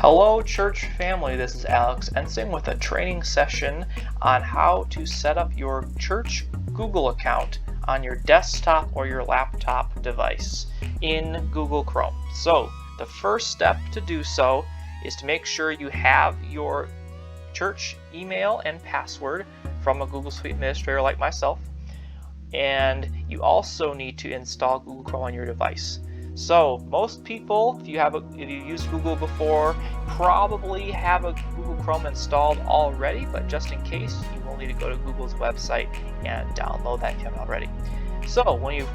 Hello church family, this is Alex Ensing with a training session on how to set up your church Google account on your desktop or your laptop device in Google Chrome. So the first step to do so is to make sure you have your church email and password from a Google Suite administrator like myself, and you also need to install Google Chrome on your device. So most people, if you used Google before, probably have a Google Chrome installed already, but just in case, you will need to go to Google's website and download that if you haven't already. So when you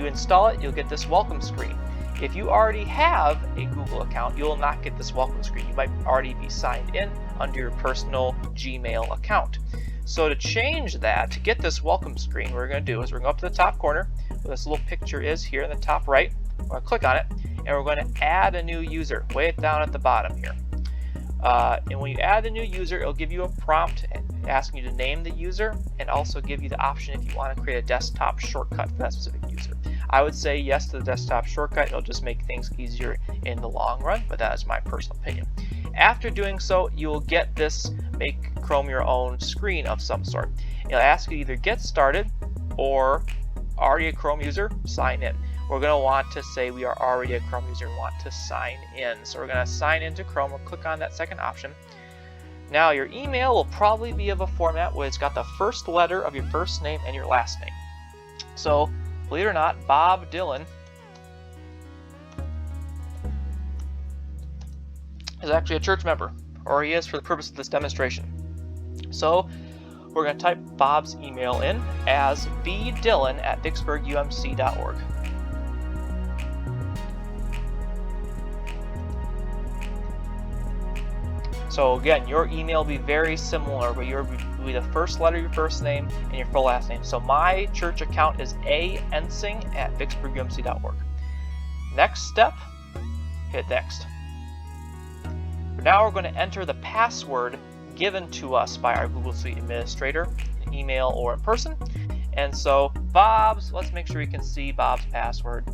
install it, you'll get this welcome screen. If you already have a Google account, you will not get this welcome screen. You might already be signed in under your personal Gmail account. So to change that, to get this welcome screen, what we're going to do is we're going to go up to the top corner, where this little picture is here in the top right. We're going to click on it, and we're going to add a new user way down at the bottom here. And when you add a new user, it'll give you a prompt asking you to name the user, and also give you the option if you want to create a desktop shortcut for that specific user. I would say yes to the desktop shortcut. It'll just make things easier in the long run, but that is my personal opinion. After doing so, you will get this make Chrome your own screen of some sort. It'll ask you to either get started or already a Chrome user, sign in. We're going to want to say we are already a Chrome user and want to sign in. So we're going to sign into Chrome. We'll click on that second option. Now your email will probably be of a format where it's got the first letter of your first name and your last name. So believe it or not, Bob Dylan is actually a church member, or he is for the purpose of this demonstration. So we're going to type Bob's email in as bdillon@vicksburgumc.org. So again, your email will be very similar, but yours will be the first letter of your first name and your full last name. So my church account is Ensing@vicksburgumc.org. Next step, hit next. Now we're going to enter the password given to us by our Google Suite administrator, in email or in person. And so let's make sure we can see Bob's password.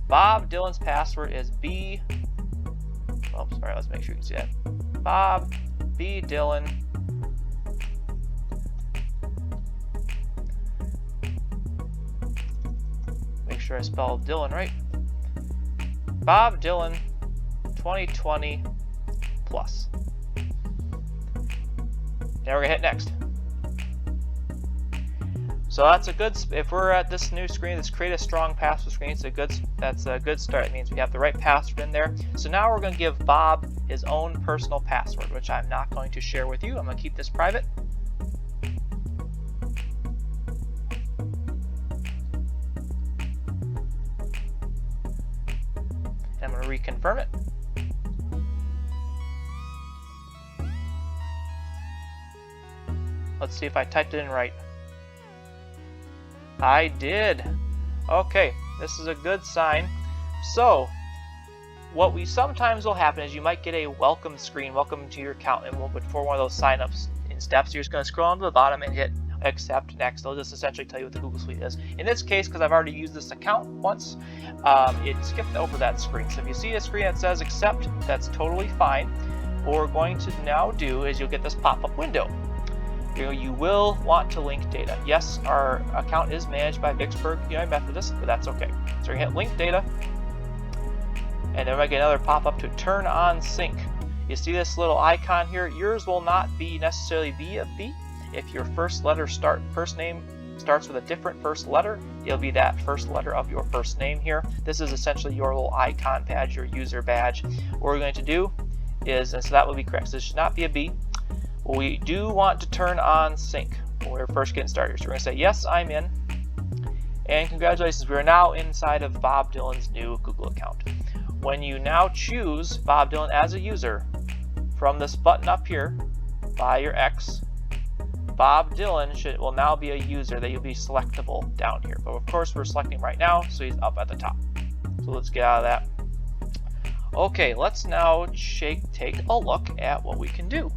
Bob Dylan's password is let's make sure you can see that. Bob B. Dylan make sure I spelled Dylan right. Bob Dylan 2020 plus. Now we're gonna hit next. So that's a good. If we're at this new screen, this create a strong password screen, that's a good start. It means we have the right password in there. So now we're going to give Bob his own personal password, which I'm not going to share with you. I'm going to keep this private. And I'm going to reconfirm it. Let's see if I typed it in right. I did. Okay, this is a good sign. So what we sometimes will happen is you might get a welcome screen, welcome to your account, and before one of those sign-ups in steps, you're just going to scroll down to the bottom and hit accept next. They'll just essentially tell you what the Google Suite is. In this case, because I've already used this account once, it skipped over that screen. So if you see a screen that says accept, that's totally fine. What we're going to now do is you'll get this pop-up window. You will want to link data. Yes, our account is managed by Vicksburg United Methodist, but that's okay. So we're going to hit link data, and then we get another pop-up to turn on sync. You see this little icon here? Yours will not necessarily be a B. If your first name starts with a different first letter, it'll be that first letter of your first name here. This is essentially your little icon badge, your user badge. What we're going to do is, and so that will be correct. So this should not be a B. We do want to turn on sync when we're first getting started. So we're going to say, yes, I'm in. And congratulations, we are now inside of Bob Dylan's new Google account. When you now choose Bob Dylan as a user, from this button up here, by your X, Bob Dylan will now be a user that you'll be selectable down here. But of course, we're selecting right now, so he's up at the top. So let's get out of that. Okay, let's now take a look at what we can do.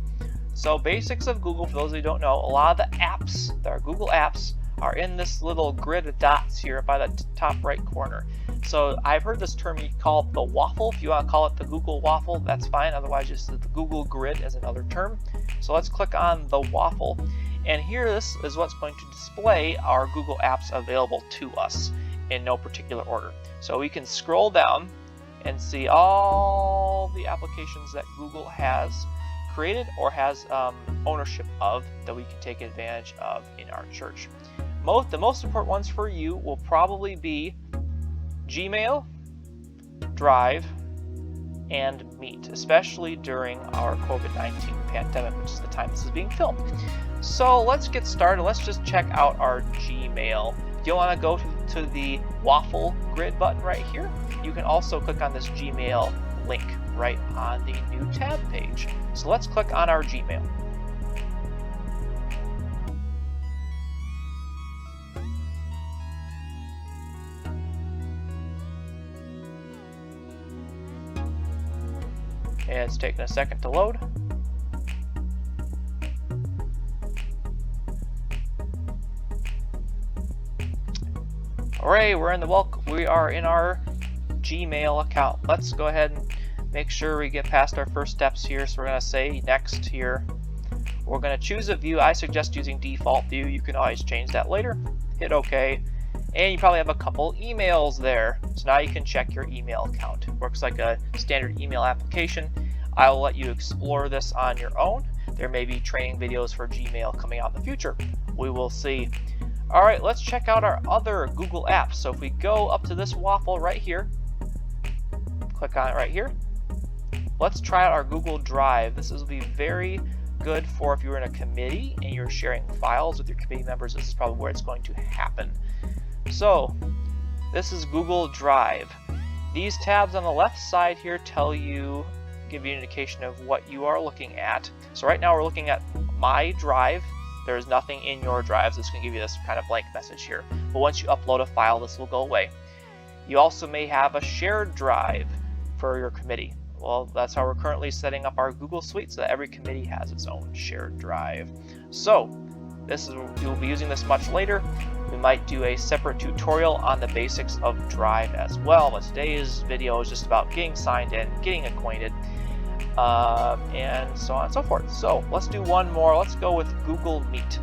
So basics of Google, for those of you who don't know, a lot of the apps, our Google apps, are in this little grid of dots here by the top right corner. So I've heard this term called the waffle. If you want to call it the Google waffle, that's fine. Otherwise, just the Google grid is another term. So let's click on the waffle. And here, this is what's going to display our Google apps available to us in no particular order. So we can scroll down and see all the applications that Google has created or has ownership of that we can take advantage of in our church. The most important ones for you will probably be Gmail, Drive, and Meet, especially during our COVID-19 pandemic, which is the time this is being filmed. So let's get started. Let's just check out our Gmail. You'll want to go to the waffle grid button right here. You can also click on this Gmail link right on the new tab page. So let's click on our Gmail. And it's taking a second to load. Alright, we are in our Gmail account. Let's go ahead and make sure we get past our first steps here. So we're going to say next here. We're going to choose a view. I suggest using default view. You can always change that later. Hit OK. And you probably have a couple emails there. So now you can check your email account. It works like a standard email application. I will let you explore this on your own. There may be training videos for Gmail coming out in the future. We will see. Alright, let's check out our other Google apps. So if we go up to this waffle right here, click on it right here. Let's try out our Google Drive. This will be very good for if you're in a committee and you're sharing files with your committee members. This is probably where it's going to happen. So this is Google Drive. These tabs on the left side here give you an indication of what you are looking at. So right now we're looking at my drive. There is nothing in your drives. It's going to give you this kind of blank message here. But once you upload a file, this will go away. You also may have a shared drive for your committee. Well, that's how we're currently setting up our Google Suite, so that every committee has its own shared drive. So you'll be using this much later. We might do a separate tutorial on the basics of Drive as well, but today's video is just about getting signed in, getting acquainted, and so on and so forth. So let's do one more. Let's go with Google Meet.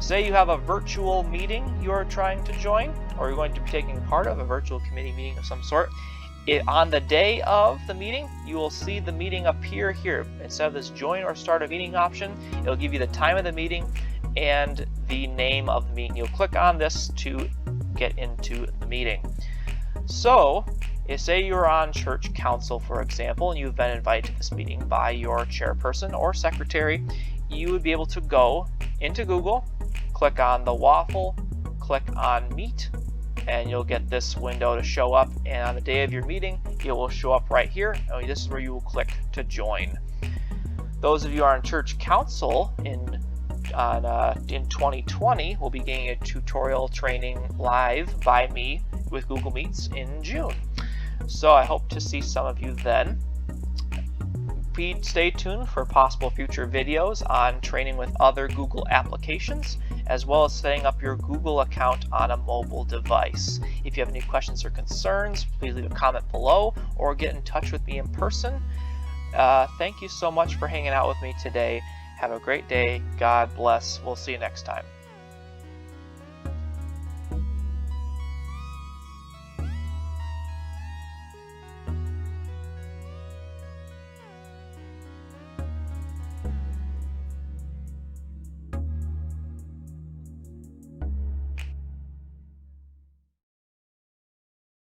Say you have a virtual meeting you're trying to join, or you're going to be taking part of a virtual committee meeting of some sort. On the day of the meeting, you will see the meeting appear here. Instead of this join or start a meeting option, it'll give you the time of the meeting and the name of the meeting. You'll click on this to get into the meeting. So, say you're on church council, for example, and you've been invited to this meeting by your chairperson or secretary, you would be able to go into Google, click on the waffle, click on Meet, and you'll get this window to show up, and on the day of your meeting it will show up right here. This is where you will click to join. Those of you who are on church council in 2020 will be getting a tutorial training live by me with Google Meets in June. So I hope to see some of you then. Stay tuned for possible future videos on training with other Google applications, as well as setting up your Google account on a mobile device. If you have any questions or concerns, please leave a comment below or get in touch with me in person. Thank you so much for hanging out with me today. Have a great day. God bless. We'll see you next time.